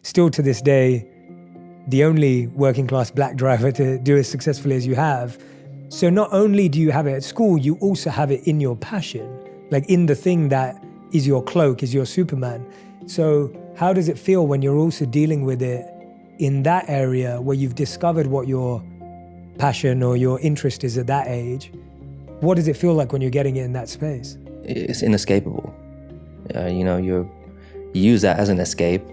Still to this day, the only working class black driver to do as successfully as you have. So not only do you have it at school, you also have it in your passion, like in the thing that is your cloak, is your Superman. So how does it feel when you're also dealing with it in that area where you've discovered what your passion or your interest is at that age? What does it feel like when you're getting it in that space? It's inescapable. You use that as an escape,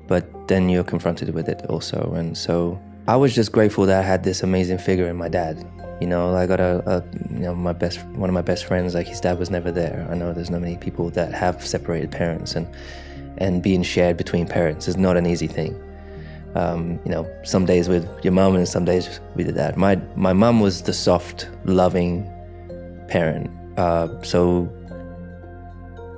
but then you're confronted with it also. And so I was just grateful that I had this amazing figure in my dad. I got one of my best friends, like his dad was never there. I know there's not many people that have separated parents, and being shared between parents is not an easy thing. Some days with your mom and some days with your dad. My mom was the soft, loving parent. So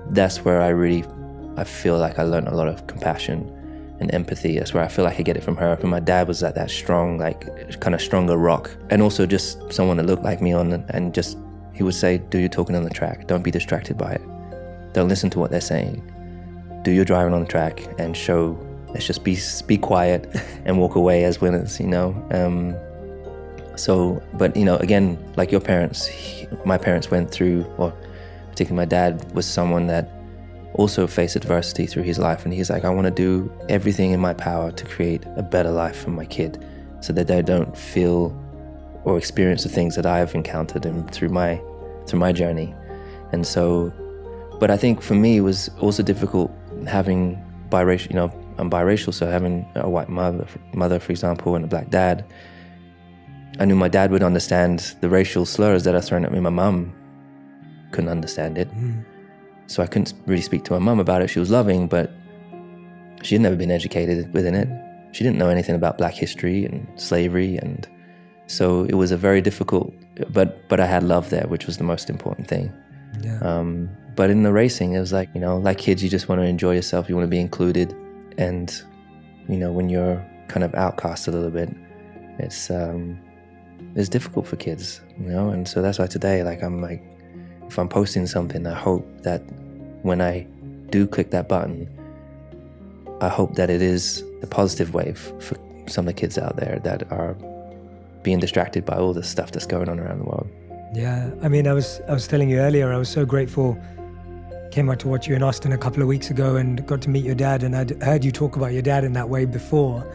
that's where I feel like I learned a lot of compassion and empathy. That's where I feel like I get it from her. And my dad was like that strong, like kind of stronger rock. And also just someone that looked like me and just, he would say, do your talking on the track. Don't be distracted by it. Don't listen to what they're saying. Do your driving on the track and show, let's just be quiet and walk away as winners, But again, like your parents, my parents went through, or particularly my dad was someone that also faced adversity through his life, and he's like, I want to do everything in my power to create a better life for my kid so that they don't feel or experience the things that I've encountered and through my journey. And so, but I think for me it was also difficult having biracial, I'm biracial, so having a white mother, for example, and a black dad. I knew my dad would understand the racial slurs that are thrown at me. My mum couldn't understand it. So I couldn't really speak to my mum about it. She was loving, but she had never been educated within it. She didn't know anything about black history and slavery. And so it was a very difficult, but I had love there, which was the most important thing. Yeah. But in the racing, it was like, like kids, you just want to enjoy yourself. You want to be included. And, when you're kind of outcast a little bit, it's difficult for kids, And so that's why today, I'm like, if I'm posting something, I hope that when I do click that button, I hope that it is a positive wave for some of the kids out there that are being distracted by all the stuff that's going on around the world. Yeah, I mean, I was telling you earlier, I was so grateful. Came out to watch you in Austin a couple of weeks ago and got to meet your dad, and I'd heard you talk about your dad in that way before.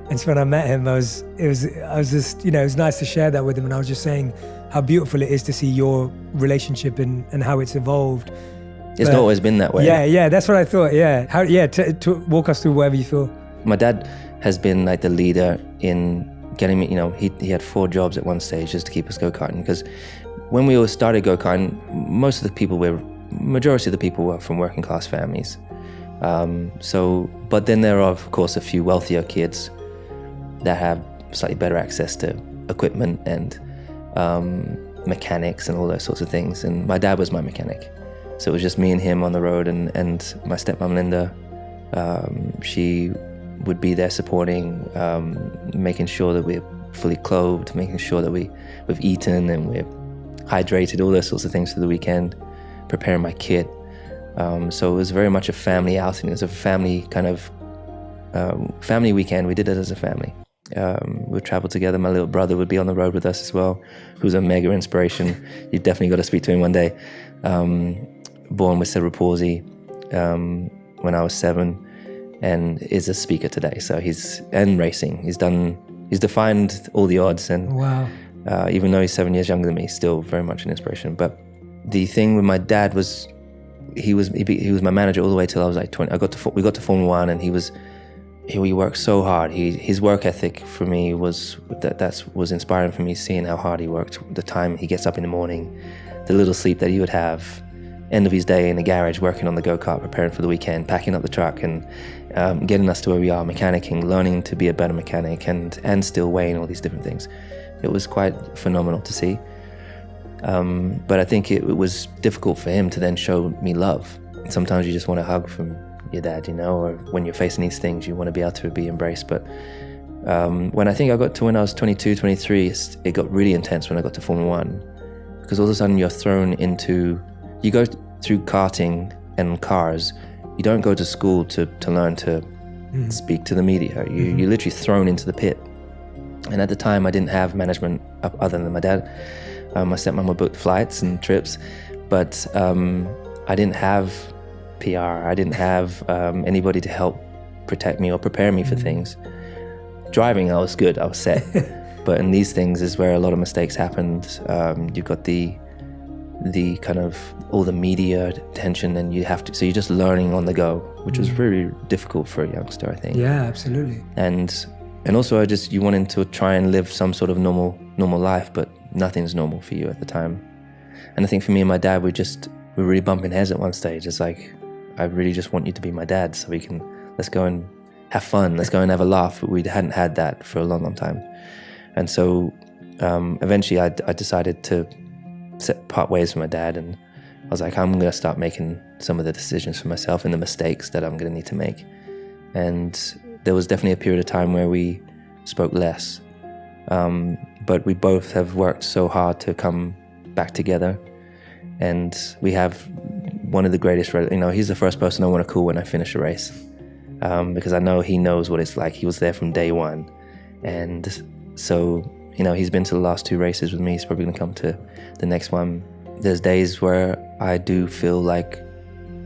And so when I met him, it was just, it was nice to share that with him. And I was just saying how beautiful it is to see your relationship and how it's evolved. It's not always been that way. Yeah, that's what I thought. Yeah, to walk us through whatever you feel. My dad has been like the leader in getting me. He had 4 jobs at one stage just to keep us go-karting. Because when we all started go-karting, majority of the people were from working class families. But then there are of course a few wealthier kids that have slightly better access to equipment and mechanics and all those sorts of things. And my dad was my mechanic. So it was just me and him on the road, and my stepmom Linda, she would be there supporting, making sure that we're fully clothed, making sure that we've eaten and we're hydrated, all those sorts of things for the weekend, preparing my kit. So it was very much a family outing. It was a family kind of family weekend. We did it as a family. We'd travel together. My little brother would be on the road with us as well, who's a mega inspiration. You've definitely got to speak to him one day. Born with cerebral palsy when I was 7, and is a speaker today. So he's racing. He's defined all the odds, and wow. Even though he's 7 years younger than me, still very much an inspiration. But the thing with my dad was he was my manager all the way till I was like 20. We got to Formula 1, and he worked so hard. His work ethic for me was inspiring for me, seeing how hard he worked. The time he gets up in the morning, the little sleep that he would have, end of his day in the garage working on the go-kart, preparing for the weekend, packing up the truck, and getting us to where we are, mechanicking, learning to be a better mechanic, and still weighing all these different things. It was quite phenomenal to see. But I think it was difficult for him to then show me love. Sometimes you just want a hug from your dad, or when you're facing these things, you want to be able to be embraced. But when I was 22, 23, it got really intense when I got to Formula 1, because all of a sudden you go through karting and cars. You don't go to school to learn to speak to the media. You're literally thrown into the pit. And at the time, I didn't have management other than my dad. My stepmom would book flights and trips, but I didn't have PR. I didn't have anybody to help protect me or prepare me for things. Driving, I was good. I was set. But in these things is where a lot of mistakes happened. You've got the kind of all the media attention, and so you're just learning on the go, which was very difficult for a youngster, I think. Yeah, absolutely. And also you wanted to try and live some sort of normal life, but nothing's normal for you at the time. And I think for me and my dad, we're really bumping heads at one stage. It's like, I really just want you to be my dad so let's go and have fun. Let's go and have a laugh. But we hadn't had that for a long, long time. And so eventually I decided to part ways with my dad, and I was like, I'm going to start making some of the decisions for myself and the mistakes that I'm going to need to make. And there was definitely a period of time where we spoke less, but we both have worked so hard to come back together. And we have one of the greatest, he's the first person I want to call when I finish a race, because I know he knows what it's like. He was there from day one. And so, he's been to the last 2 races with me. He's probably going to come to the next one. There's days where I do feel like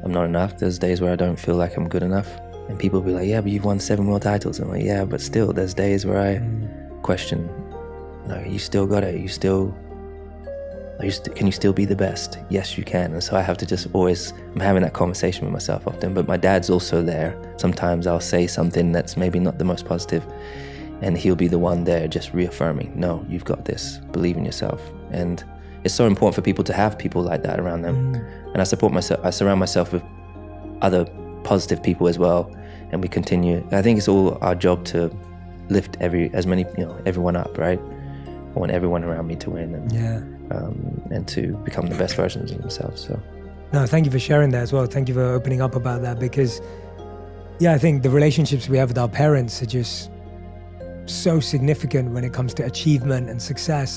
I'm not enough. There's days where I don't feel like I'm good enough. And people will be like, yeah, but you've won 7 world titles. I'm like, yeah, but still, there's days where I question, no, you still got it. Can you still be the best? Yes, you can. And so I have to I'm having that conversation with myself often. But my dad's also there. Sometimes I'll say something that's maybe not the most positive, and he'll be the one there just reaffirming, no, you've got this, believe in yourself. And it's so important for people to have people like that around them. And I surround myself with other positive people as well, and we continue. I think it's all our job to lift everyone up, right? I want everyone around me to win and to become the best versions of themselves. So, no, thank you for sharing that as well. Thank you for opening up about that, because I think the relationships we have with our parents are just so significant when it comes to achievement and success.